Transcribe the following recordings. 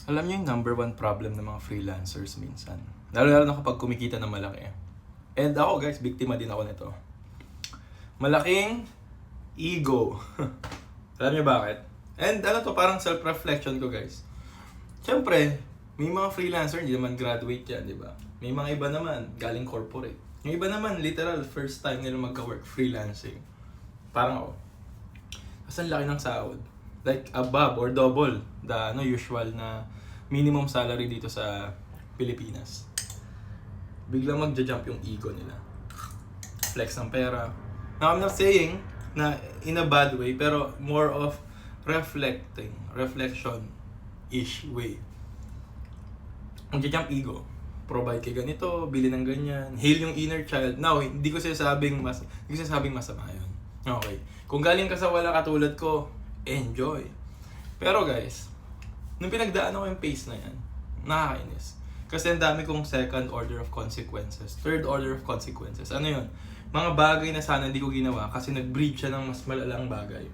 Alam niyo yung number one problem ng mga freelancers minsan. Lalo na kapag kumikita ng malaki. And ako guys, biktima din ako nito. Malaking ego. Alam niyo bakit? And ano to, parang self-reflection ko guys. Siyempre, may mga freelancer, hindi naman graduate yan, di ba? May mga iba naman, galing corporate. Yung iba naman, literal, first time nila magka-work, freelancing. Parang ako. Kasi ang laki ng sahod. Like above or double the usual na minimum salary dito sa Pilipinas. Biglang magja-jump yung ego nila. Flex ng pera. Now, I'm not saying na in a bad way, pero more of reflection-ish way. Magja-jump ego. Provide kay ganito, bili ng ganyan, heal yung inner child. Now, hindi ko sinasabing masama yun. Okay. Kung galing ka sa wala katulad ko, enjoy. Pero guys, nung pinagdaan ako yung pace na yan, nakakainis. Kasi ang dami kong second order of consequences, third order of consequences. Ano yun? Mga bagay na sana hindi ko ginawa kasi nag-breed siya ng mas malalang bagay.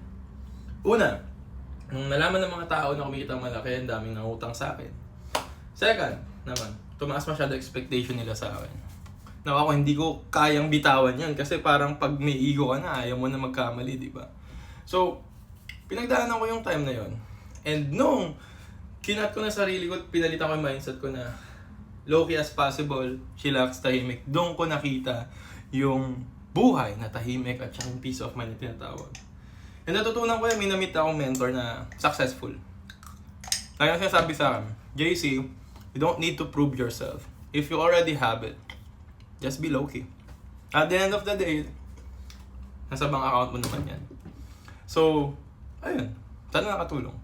Una, nung nalaman ng mga tao na kumikita malaki, ang daming nangutang sa akin. Second, naman, tumaas masyado expectation nila sa akin. Now ako, hindi ko kayang bitawan yan kasi parang pag may ego ka na, ayaw mo na magkamali, di ba? So, pinagdaanan ko yung time na yon. And nung kinat ko na sarili ko, pinalitan ko yung mindset ko na low-key as possible, chillax, tahimik. Doon ko nakita yung buhay na tahimik at saka yung peace of mind na tinatawag. And natutunan ko yan, may na-meet akong mentor na successful. Kaya sinasabi sa akin, JC, you don't need to prove yourself. If you already have it, just be low-key. At the end of the day, nasa bank account mo naman yan. So, ayun. Sana nakatulong.